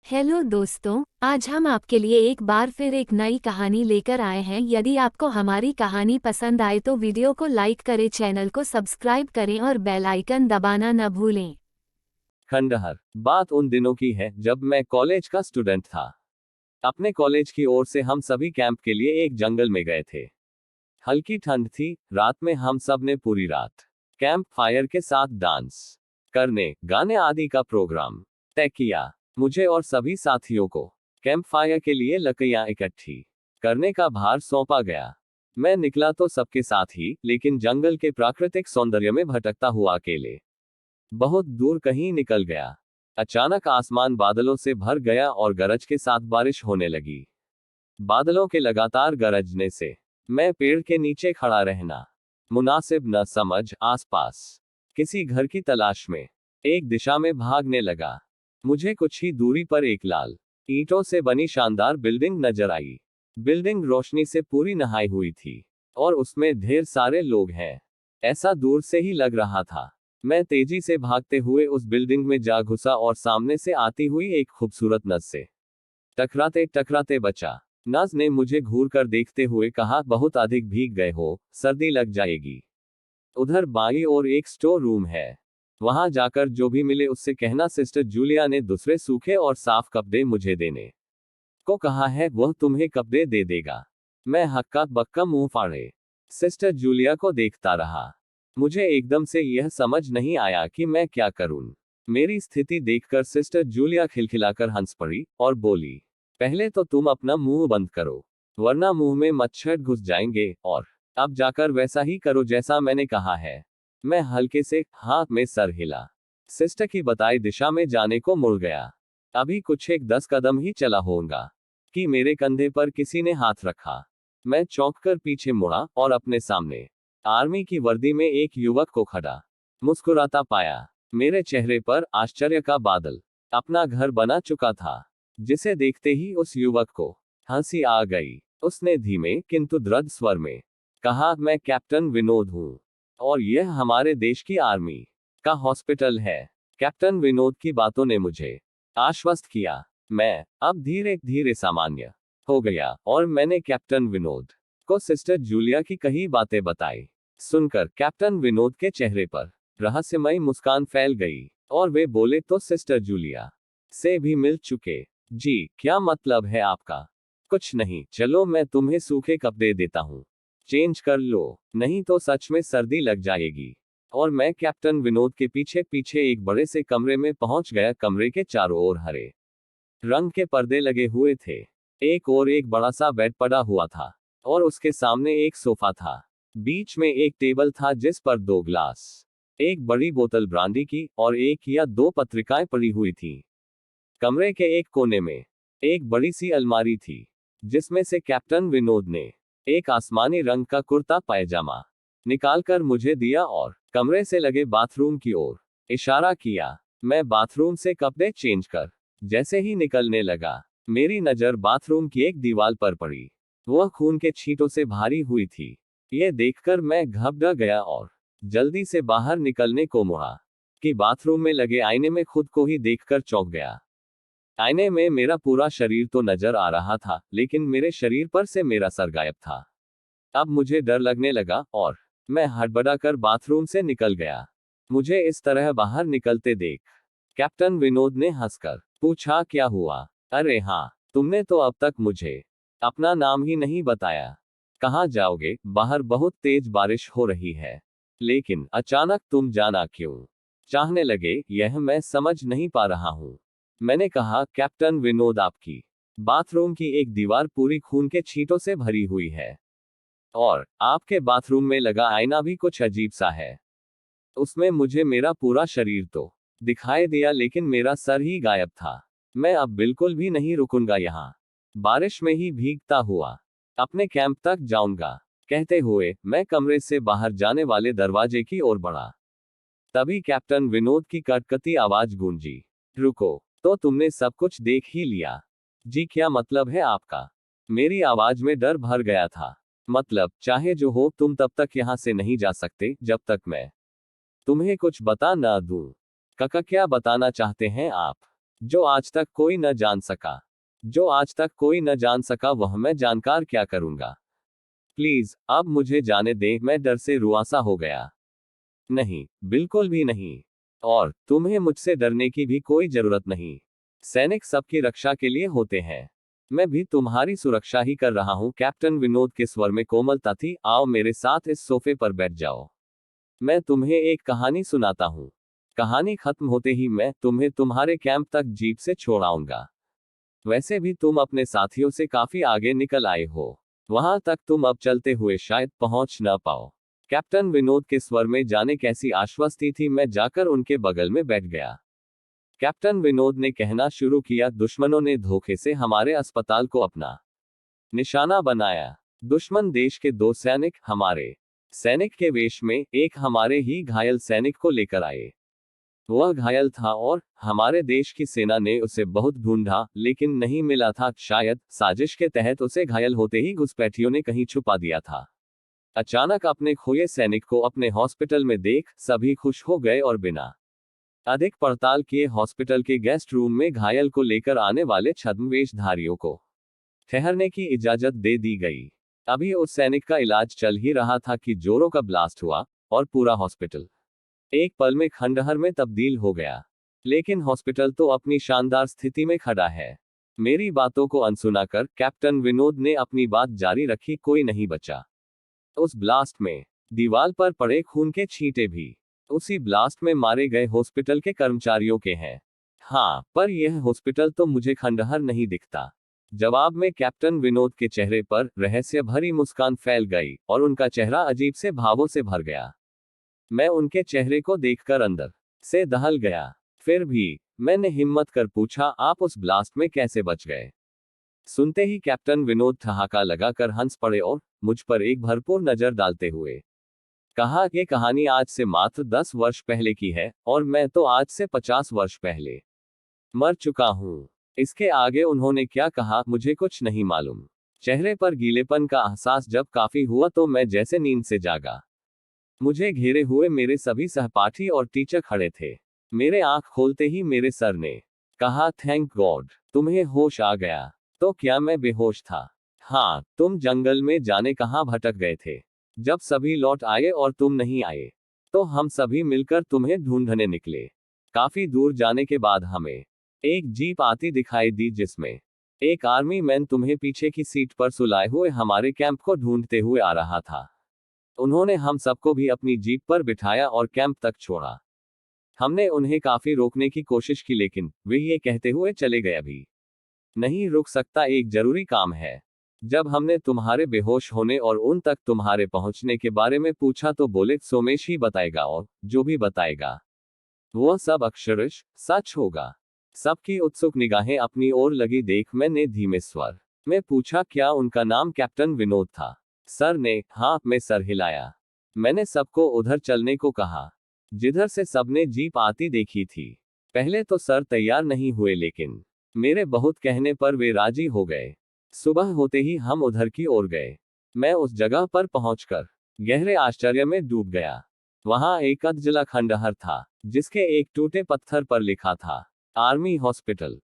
Hello दोस्तों, आज हम आपके लिए एक बार फिर एक नई कहानी लेकर आए हैं। यदि आपको हमारी कहानी पसंद आए तो वीडियो को लाइक करें, चैनल को सब्सक्राइब करें और बेल आइकन दबाना न भूलें। खंडहर। बात उन दिनों की है जब मैं कॉलेज का स्टूडेंट था। अपने कॉलेज की ओर से हम सभी कैंप के लिए एक जंगल में गए थे। हल्की ठंड थी। रात में हम सब ने पूरी रात कैंप फायर के साथ डांस करने, गाने आदि का प्रोग्राम तय किया। मुझे और सभी साथियों को कैंप फायर के लिए लकड़ियां इकट्ठी करने का भार सौंपा गया। मैं निकला तो सबके साथ ही, लेकिन जंगल के प्राकृतिक सौंदर्य में भटकता हुआ अकेले बहुत दूर कहीं निकल गया। अचानक आसमान बादलों से भर गया और गरज के साथ बारिश होने लगी। बादलों के लगातार गरजने से मैं पेड़ के नीचे खड़ा रहना मुनासिब न समझ आसपास किसी घर की तलाश में एक दिशा में भागने लगा। मुझे कुछ ही दूरी पर एक लाल ईंटों से बनी शानदार बिल्डिंग नजर आई। बिल्डिंग रोशनी से पूरी नहाई हुई थी और उसमें ढेर सारे लोग हैं, ऐसा दूर से ही लग रहा था। मैं तेजी से भागते हुए उस बिल्डिंग में जा घुसा और सामने से आती हुई एक खूबसूरत नज से टकराते टकराते बचा। नज ने मुझे घूर कर देखते हुए कहा, बहुत अधिक भीग गए हो, सर्दी लग जाएगी। उधर बाईं ओर एक स्टोर रूम है, वहां जाकर जो भी मिले उससे कहना सिस्टर जूलिया ने दूसरे सूखे और साफ कपड़े मुझे देने को कहा है, वह तुम्हें कपड़े दे देगा। मैं हक्का बक्का मुंह फाड़े सिस्टर जूलिया को देखता रहा। मुझे एकदम से यह समझ नहीं आया कि मैं क्या करूं। मेरी स्थिति देखकर सिस्टर जूलिया खिलखिलाकर हंस पड़ी और बोली, पहले तो तुम अपना मुंह बंद करो, वरना मुंह में मच्छर घुस जाएंगे, और अब जाकर वैसा ही करो जैसा मैंने कहा है। मैं हल्के से हाथ में सर हिला, सिस्टर की बताई दिशा में जाने को मुड़ गया। अभी कुछ एक 10 कदम ही चला होगा कि मेरे कंधे पर किसी ने हाथ रखा। मैं चौंक कर पीछे मुड़ा और अपने सामने आर्मी की वर्दी में एक युवक को खड़ा मुस्कुराता पाया। मेरे चेहरे पर आश्चर्य का बादल अपना घर बना चुका था, जिसे देखते ही उस युवक को हंसी आ गई। उसने धीमे किंतु दृढ़ स्वर में कहा, मैं कैप्टन विनोद हूं और यह हमारे देश की आर्मी का हॉस्पिटल है। कैप्टन विनोद की बातों ने मुझे आश्वस्त किया। मैं अब धीरे धीरे सामान्य हो गया और मैंने कैप्टन विनोद को सिस्टर जूलिया की कही बातें बताई। सुनकर कैप्टन विनोद के चेहरे पर रहस्यमयी मुस्कान फैल गई और वे बोले, तो सिस्टर जूलिया से भी मिल चुके? जी, क्या मतलब है आपका? कुछ नहीं, चलो मैं तुम्हें सूखे कपड़े देता हूँ, चेंज कर लो, नहीं तो सच में सर्दी लग जाएगी। और मैं कैप्टन विनोद के पीछे पीछे एक बड़े से कमरे में पहुंच गया। कमरे के चारों ओर हरे रंग के पर्दे लगे हुए थे। एक और एक बड़ा सा बेड पड़ा हुआ था और उसके सामने एक सोफा था। बीच में एक टेबल था जिस पर 2 ग्लास, एक बड़ी बोतल ब्रांडी की और 1 या 2 पत्रिकाएं पड़ी हुई थी। कमरे के एक कोने में एक बड़ी सी अलमारी थी, जिसमें से कैप्टन विनोद ने एक आसमानी रंग का कुर्ता पायजामा निकालकर मुझे दिया और कमरे से लगे बाथरूम की ओर इशारा किया। मैं बाथरूम से कपड़े चेंज कर जैसे ही निकलने लगा, मेरी नजर बाथरूम की एक दीवार पर पड़ी। वह खून के छींटों से भारी हुई थी। यह देखकर मैं घबरा गया और जल्दी से बाहर निकलने को मुड़ा कि बाथरूम में लगे आईने में खुद को ही देखकर चौंक गया। आईने में मेरा पूरा शरीर तो नजर आ रहा था, लेकिन मेरे शरीर पर से मेरा सर गायब था। अब मुझे डर लगने लगा और मैं हड़बड़ाकर बाथरूम से निकल गया। मुझे इस तरह बाहर निकलते देख कैप्टन विनोद ने हंसकर पूछा, क्या हुआ? अरे हाँ, तुमने तो अब तक मुझे अपना नाम ही नहीं बताया। कहाँ जाओगे? बाहर बहुत तेज बारिश हो रही है। लेकिन अचानक तुम जाना क्यों चाहने लगे, यह मैं समझ नहीं पा रहा हूँ। मैंने कहा, कैप्टन विनोद, आपकी बाथरूम की एक दीवार पूरी खून के छींटों से भरी हुई है और आपके बाथरूम में लगा आईना भी कुछ अजीब सा है। उसमें मुझे मेरा पूरा शरीर तो दिखाई दिया, लेकिन मेरा सर ही गायब था। मैं अब बिल्कुल भी नहीं रुकूंगा, यहाँ बारिश में ही भीगता हुआ अपने कैंप तक जाऊंगा। कहते हुए मैं कमरे से बाहर जाने वाले दरवाजे की ओर बढ़ा। तभी कैप्टन विनोद की कटकती आवाज गूंजी, रुको, तो तुमने सब कुछ देख ही लिया? जी, क्या मतलब है आपका? मेरी आवाज में डर भर गया था। मतलब, चाहे जो हो, तुम तब तक यहां से नहीं जा सकते जब तक मैं तुम्हें कुछ बता ना दूं। काका, क्या बताना चाहते हैं आप? जो आज तक कोई न जान सका। जो आज तक कोई न जान सका वह मैं जानकर क्या करूंगा। प्लीज अब मुझे जाने दें, मैं डर से रुआसा हो गया। नहीं, बिल्कुल भी नहीं। और तुम्हें मुझसे डरने की भी कोई जरूरत नहीं। सैनिक सबकी रक्षा के लिए होते हैं। मैं भी तुम्हारी सुरक्षा ही कर रहा हूं। कैप्टन विनोद के स्वर में कोमलता थी। आओ मेरे साथ इस सोफे पर बैठ जाओ। मैं तुम्हें एक कहानी सुनाता हूं। कहानी खत्म होते ही मैं तुम्हें तुम्हारे कैंप तक जीप से छोड़ आऊंगा। वैसे भी तुम अपने साथियों से काफी आगे निकल आए हो। वहां तक तुम अब चलते हुए शायद पहुंच न पाओ। कैप्टन विनोद के स्वर में जाने कैसी आश्वस्ति थी। मैं जाकर उनके बगल में बैठ गया। कैप्टन विनोद ने कहना शुरू किया, दुश्मनों ने धोखे से हमारे अस्पताल को अपना निशाना बनाया। दुश्मन देश के 2 सैनिक हमारे सैनिक के वेश में एक हमारे ही घायल सैनिक को लेकर आए। वह घायल था और हमारे देश की सेना ने उसे बहुत ढूंढा लेकिन नहीं मिला था। शायद साजिश के तहत उसे घायल होते ही घुसपैठियों ने कहीं छुपा दिया था। अचानक अपने खोए सैनिक को अपने हॉस्पिटल में देख सभी खुश हो गए और बिना अधिक पड़ताल किए हॉस्पिटल के गेस्ट रूम में घायल को लेकर आने वाले छद्मवेशधारियों को ठहरने की इजाजत दे दी गई। अभी उस सैनिक का इलाज चल ही रहा था कि जोरों का ब्लास्ट हुआ और पूरा हॉस्पिटल एक पल में खंडहर में तब्दील हो गया। लेकिन हॉस्पिटल तो अपनी शानदार स्थिति में खड़ा है। मेरी बातों को अनसुना कर कैप्टन विनोद ने अपनी बात जारी रखी, कोई नहीं बचा। उस ब्लास्ट में दीवार पर पड़े खून के छींटे भी उसी ब्लास्ट में मारे गए हॉस्पिटल के कर्मचारियों के हैं। हाँ, पर यह हॉस्पिटल तो मुझे खंडहर नहीं दिखता। जवाब में कैप्टन विनोद के चेहरे पर रहस्य भरी मुस्कान फैल गई और उनका चेहरा अजीब से भावों से भर गया। मैं उनके चेहरे को देखकर अंदर से दहल गया। फिर भी मैंने हिम्मत कर पूछा, आप उस ब्लास्ट में कैसे बच गए? सुनते ही कैप्टन विनोद ठहाका लगाकर हंस पड़े और मुझ पर एक भरपूर नजर डालते हुए कहा, ये कहानी आज से मात्र 10 वर्ष पहले की है और मैं तो आज से 50 वर्ष पहले मर चुका हूं। इसके आगे उन्होंने क्या कहा मुझे कुछ नहीं मालूम। चेहरे पर गीलेपन का एहसास जब काफी हुआ तो मैं जैसे नींद से जागा। मुझे घेरे हुए मेरे सभी सहपाठी और टीचर खड़े थे। मेरे आंख खोलते ही मेरे सर ने कहा, थैंक गॉड तुम्हें होश आ गया। तो क्या मैं बेहोश था? हाँ, तुम जंगल में जाने कहां भटक गए थे। जब सभी लौट आए और तुम नहीं आए तो हम सभी मिलकर तुम्हें ढूंढने निकले। काफी दूर जाने के बाद हमें एक जीप आती दिखाई दी जिसमें एक आर्मी मैन तुम्हें पीछे की सीट पर सुलाए हुए हमारे कैंप को ढूंढते हुए आ रहा था। उन्होंने हम सबको भी अपनी जीप पर बिठाया और कैंप तक छोड़ा। हमने उन्हें काफी रोकने की कोशिश की लेकिन वे ये कहते हुए चले गए, अभी नहीं रुक सकता, एक जरूरी काम है। जब हमने तुम्हारे बेहोश होने और उन तक तुम्हारे पहुंचने के बारे में पूछा तो बोले सोमेश ही बताएगा और जो भी बताएगा वह सब अक्षरश सच होगा। सबकी उत्सुक निगाहें अपनी ओर लगी देख मैंने धीमे स्वर में पूछा, क्या उनका नाम कैप्टन विनोद था? सर ने हाँ में सर हिलाया। मैंने सबको उधर चलने को कहा जिधर से सबने जीप आती देखी थी। पहले तो सर तैयार नहीं हुए लेकिन मेरे बहुत कहने पर वे राजी हो गए। सुबह होते ही हम उधर की ओर गए। मैं उस जगह पर पहुंचकर गहरे आश्चर्य में डूब गया। वहां एक अधजला खंडहर था जिसके एक टूटे पत्थर पर लिखा था आर्मी हॉस्पिटल।